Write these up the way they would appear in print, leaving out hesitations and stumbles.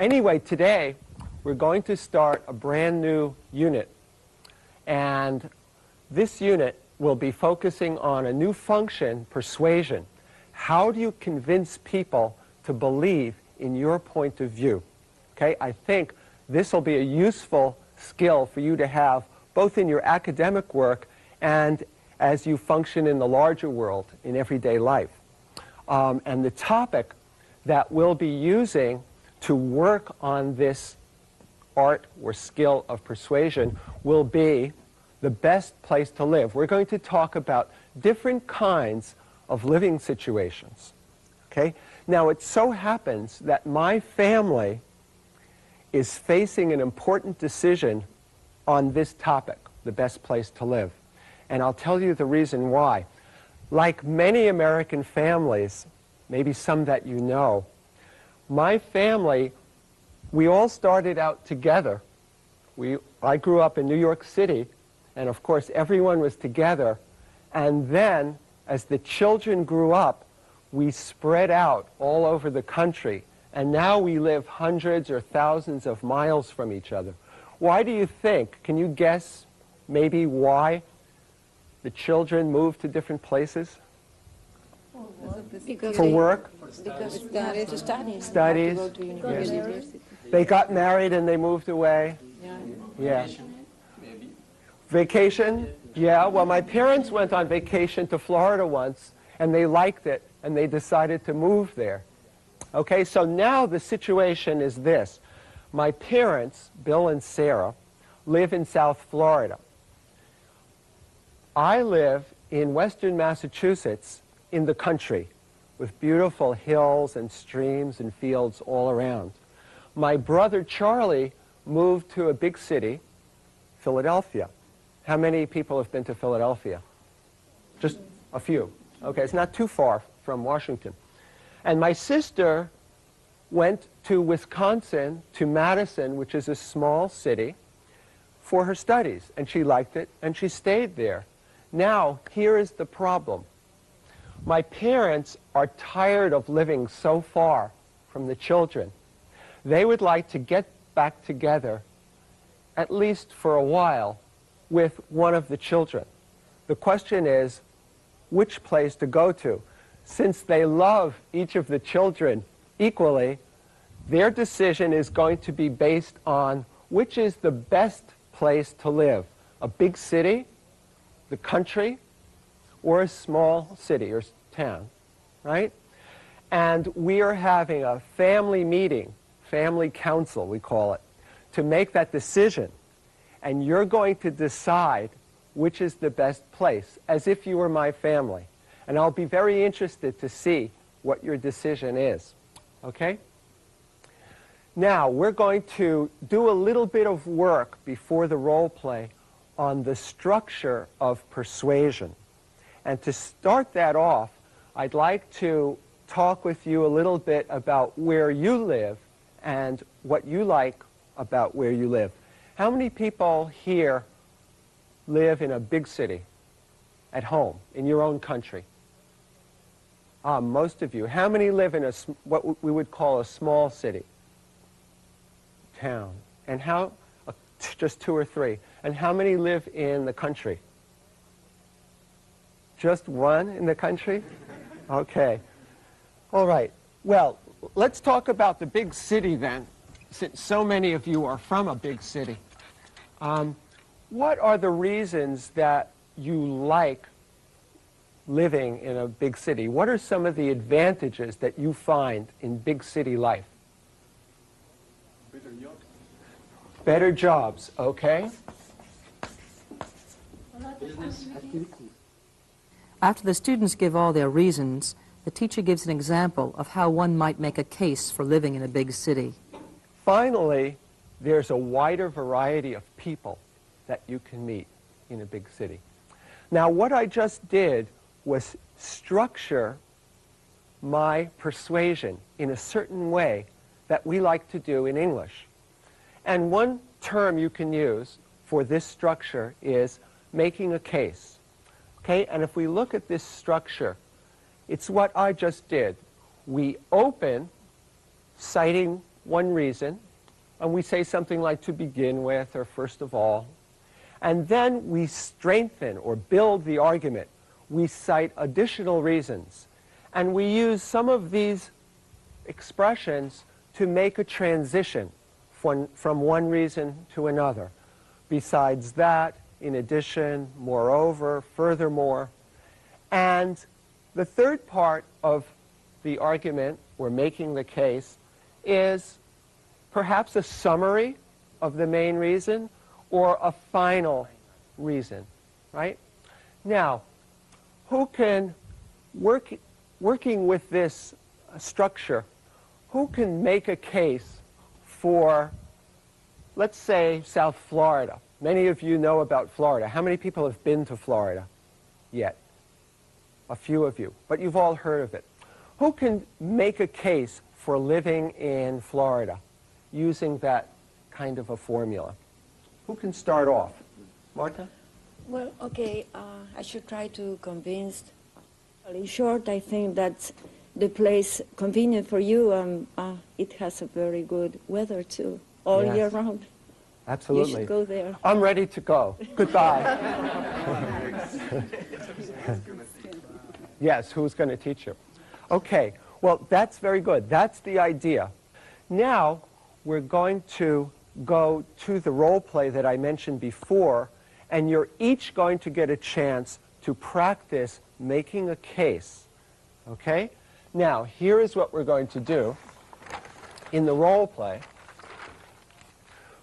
Anyway, today we're going to start a brand new unit. And this unit will be focusing on a new function, persuasion. How do you convince people to believe in your point of view? Okay, I think this will be a useful skill for you to have both in your academic work and as you function in the larger world in everyday life. And the topic that we'll be using to work on this art or skill of persuasion will be the best place to live. We're going to talk about different kinds of living situations. Okay? Now, it so happens that my family is facing an important decision on this topic, the best place to live. And I'll tell you the reason why. Like many American families, maybe some that you know, my family, we all started out together. I grew up in New York City, and of course everyone was together. And then, as the children grew up, we spread out all over the country. And now we live hundreds or thousands of miles from each other. Why do you think? Can you guess maybe why the children moved to different places? Because for work? Because to study. Studies. To go to university. They got married and they moved away? Yeah. Vacation? Yeah, well, my parents went on vacation to Florida once, and they liked it, and they decided to move there. Okay, so now the situation is this. My parents, Bill and Sarah, live in South Florida. I live in western Massachusetts in the country with beautiful hills and streams and fields all around. My brother Charlie moved to a big city, Philadelphia. How many people have been to Philadelphia? Just a few. Okay, it's not too far from Washington. And my sister went to Wisconsin, to Madison, which is a small city, for her studies. And she liked it, and she stayed there. Now, here is the problem. My parents are tired of living so far from the children. They would like to get back together, at least for a while, with one of the children. The question is, which place to go to? Since they love each of the children equally, their decision is going to be based on which is the best place to live. A big city, the country, or a small city or town, right? And we are having a family meeting, family council we call it, to make that decision. And you're going to decide which is the best place, as if you were my family. And I'll be very interested to see what your decision is, okay? Now, we're going to do a little bit of work before the role play on the structure of persuasion. And to start that off, I'd like to talk with you a little bit about where you live and what you like about where you live. How many people here live in a big city, at home, in your own country? Most of you. How many live in what we would call a small city? Town. And how, just 2 or 3. And how many live in the country? Just 1 in the country? Okay. All right. Well, let's talk about the big city then, since so many of you are from a big city. What are the reasons that you like living in a big city? What are some of the advantages that you find in big city life? Better jobs. Better jobs, okay. Business activities. After the students give all their reasons, the teacher gives an example of how one might make a case for living in a big city. Finally, there's a wider variety of people that you can meet in a big city. Now, what I just did was structure my persuasion in a certain way that we like to do in English. And one term you can use for this structure is making a case. Okay, and if we look at this structure, it's what I just did. We open citing one reason, and we say something like to begin with or first of all, and then we strengthen or build the argument. We cite additional reasons, and we use some of these expressions to make a transition from one reason to another. Besides that, in addition, moreover, furthermore. And the third part of the argument, or making the case, is perhaps a summary of the main reason or a final reason, right? Now, who can, working with this structure, who can make a case for, let's say, South Florida? Many of you know about Florida. How many people have been to Florida yet? A few of you, but you've all heard of it. Who can make a case for living in Florida using that kind of a formula? Who can start off? Marta? Well, okay, I should try to convince. In short, I think that the place convenient for you, it has a very good weather too, all Yes. year round. Absolutely. You should go there. I'm ready to go. Goodbye. Yes, who's going to teach you? Okay, well, that's very good. That's the idea. Now, we're going to go to the role play that I mentioned before, and you're each going to get a chance to practice making a case. Okay? Now, here is what we're going to do in the role play.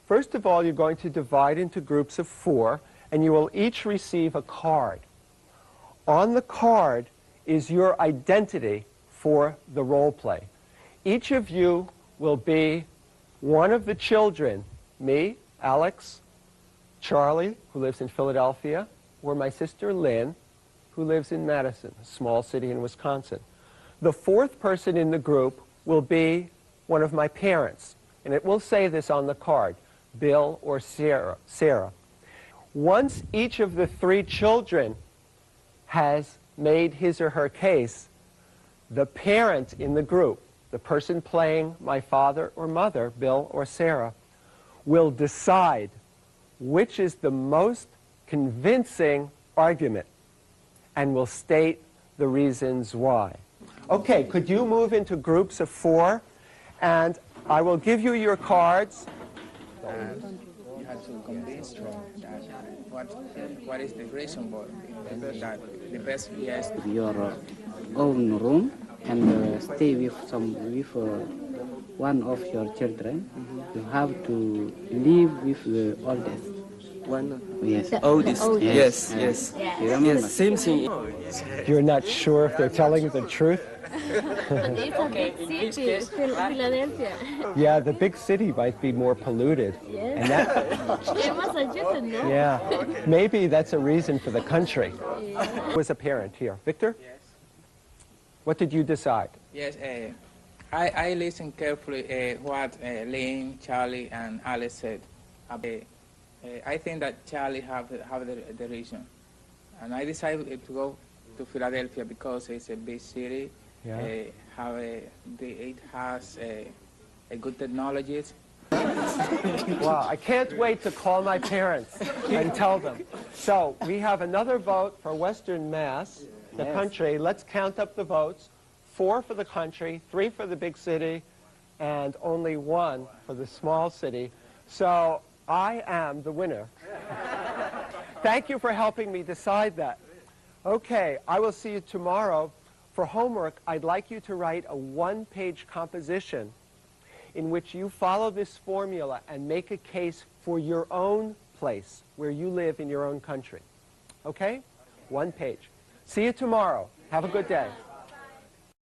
First of all, you're going to divide into groups of 4, and you will each receive a card. On the card is your identity for the role play. Each of you will be one of the children, me, Alex, Charlie, who lives in Philadelphia, or my sister Lynn, who lives in Madison, a small city in Wisconsin. The fourth person in the group will be one of my parents, and it will say this on the card, Bill or Sarah. Once each of the 3 children has made his or her case, the parent in the group, the person playing my father or mother, Bill or Sarah, will decide which is the most convincing argument and will state the reasons why. Okay, could you move into groups of 4? And I will give you your cards. You have to convince them that what is the reason for that the best yes. Your own room and stay with one of your children. You have to live with the oldest. One. Yes. Oldest. Yes, yes. You remember? Yes, same thing. You're not sure if they're telling the truth? It's a big city, Philadelphia. Yeah, the big city might be more polluted. Yes. And that, In Massachusetts, no? yeah, maybe that's a reason for the country. Who was a parent here? Victor? Yes. What did you decide? Yes, I listened carefully what Lynn, Charlie, and Alice said. I think that Charlie have the reason, and I decided to go to Philadelphia because it's a big city. Yeah. It has a good technologies. Wow, I can't wait to call my parents and tell them. So we have another vote for Western Mass, the country. Let's count up the votes. 4 for the country, 3 for the big city, and only 1 for the small city. So I am the winner. Thank you for helping me decide that. Okay, I will see you tomorrow. For homework, I'd like you to write a 1-page composition in which you follow this formula and make a case for your own place, where you live in your own country. Okay? 1 page. See you tomorrow. Have a good day.